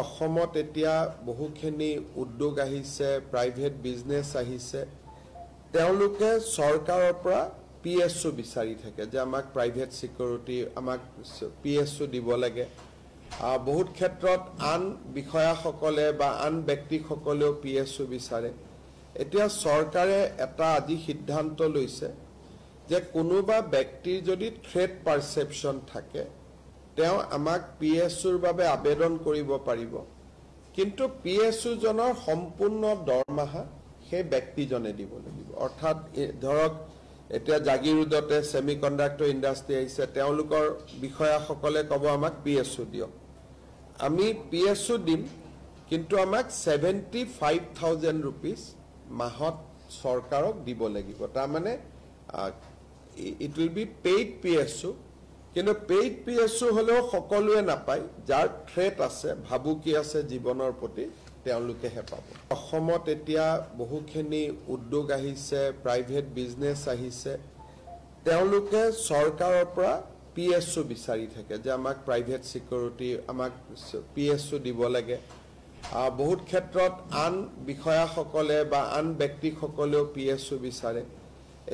অসমত এতিয়া বহুখিনি উদ্যোগ আহিছে, প্ৰাইভেট বিজনেছ আহিছে। তেওঁলোকে চৰকাৰৰ পৰা PSU বিচাৰি থাকে যে আমাক প্ৰাইভেট সিকিউৰিটি, আমাক PSU দিব লাগে। বহুত ক্ষেত্ৰত আন বিষয়াসকলে বা আন ব্যক্তিসকলেও PSU বিচাৰে। এতিয়া চৰকাৰে এটা আজি সিদ্ধান্ত লৈছে যে কোনোবা ব্যক্তিৰ যদি থ্ৰেট পাৰসেপশ্যন থাকে তেওঁ আমাক PSUৰ বাবে আবেদন কৰিব পাৰিব, কিন্তু PSU জনৰ সম্পূৰ্ণ দৰমহা সেই ব্যক্তিজনে দিব লাগিব। অৰ্থাৎ ধৰক এতিয়া জাগিৰোডতে সেমিকন্ডাক্টৰ ইণ্ডাষ্ট্ৰি আহিছে, তেওঁলোকৰ বিষয়াসকলে ক'ব আমাক PSU দিয়ক। আমি PSU দিম, কিন্তু আমাক 75,000 rupees মাহত চৰকাৰক দিব লাগিব। তাৰমানে it will be paid PSU, কিন্তু পেইড PSU হলেও সকলোৱে নাপায়। যাৰ থ্ৰেট আছে, ভাবুকি আছে জীৱনৰ প্ৰতি, তেওঁলোকেহে পাব। অসমত এতিয়া বহুখিনি উদ্যোগ আহিছে, প্ৰাইভেট বিজনেছ আহিছে। তেওঁলোকে চৰকাৰৰ পৰা PSU বিচাৰি থাকে যে আমাক প্ৰাইভেট সিকিউৰিটি, আমাক PSU দিব লাগে। বহুত ক্ষেত্ৰত আন বিষয়াসকলে বা আন ব্যক্তিসকলেও PSU বিচাৰে।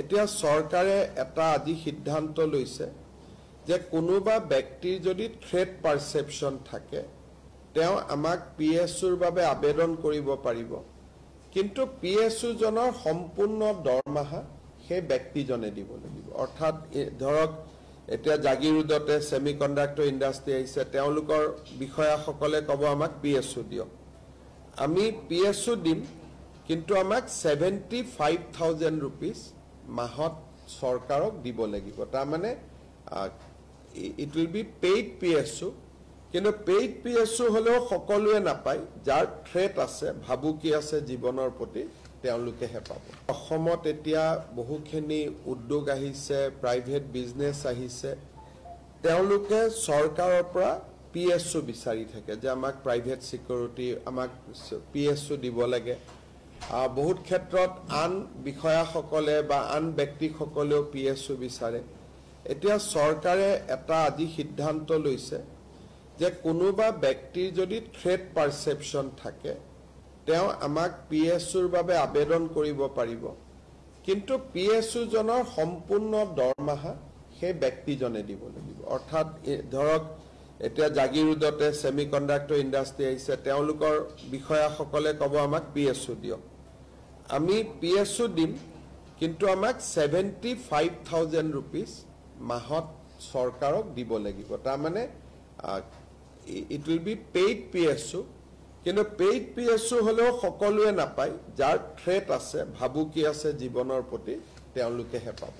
এতিয়া চৰকাৰে এটা আজি সিদ্ধান্ত লৈছে যে কোনোবা ব্যক্তিৰ যদি থ্ৰেট পাৰসেপশ্যন থাকে তেওঁ আমাক PSUৰ বাবে আবেদন কৰিব পাৰিব, কিন্তু PSU জনৰ সম্পূৰ্ণ দৰমহা সেই ব্যক্তিজনে দিব লাগিব। অৰ্থাৎ ধৰক এতিয়া জাগিৰোডতে সেমিকন্ডাক্টৰ ইণ্ডাষ্ট্ৰি আহিছে, তেওঁলোকৰ বিষয়াসকলে ক'ব আমাক PSU দিয়ক। আমি PSU দিম, কিন্তু আমাক 75,000 rupees মাহত চৰকাৰক দিব লাগিব। তাৰমানে it will be paid PSU, কিন্তু পেইড PSU হলেও সকলোৱে নাপায়। যাৰ থ্ৰেট আছে, ভাবুকি আছে জীৱনৰ প্ৰতি, তেওঁলোকেহে পাব। অসমত এতিয়া বহুখিনি উদ্যোগ আহিছে, প্ৰাইভেট বিজনেছ আহিছে। তেওঁলোকে চৰকাৰৰ পৰা PSU বিচাৰি থাকে যে আমাক প্ৰাইভেট সিকিউৰিটি, আমাক PSU দিব লাগে। বহুত ক্ষেত্ৰত আন বিষয়াসকলে বা আন ব্যক্তিসকলেও PSU বিচাৰে। এতিয়া চৰকাৰে এটা আজি সিদ্ধান্ত লৈছে যে কোনোবা ব্যক্তিৰ যদি থ্ৰেট পাৰসেপশ্যন থাকে তেওঁ আমাক PSUৰ বাবে আবেদন কৰিব পাৰিব, কিন্তু PSU জনৰ সম্পূৰ্ণ দৰমহা সেই ব্যক্তিজনে দিব লাগিব। অৰ্থাৎ ধৰক এতিয়া জাগিৰোডতে সেমিকন্ডাক্টৰ ইণ্ডাষ্ট্ৰি আহিছে, তেওঁলোকৰ বিষয়াসকলে ক'ব আমাক PSU দিয়ক। আমি PSU দিম, কিন্তু আমাক 75,000 rupees মাহত চৰকাৰক দিব লাগিব। তাৰমানে it will be paid PSU, কিন্তু পেইড PSU হলেও সকলোৱে নাপায়। যাৰ থ্ৰেট আছে, ভাবুকি আছে জীৱনৰ প্ৰতি, তেওঁলোকেহে পাব।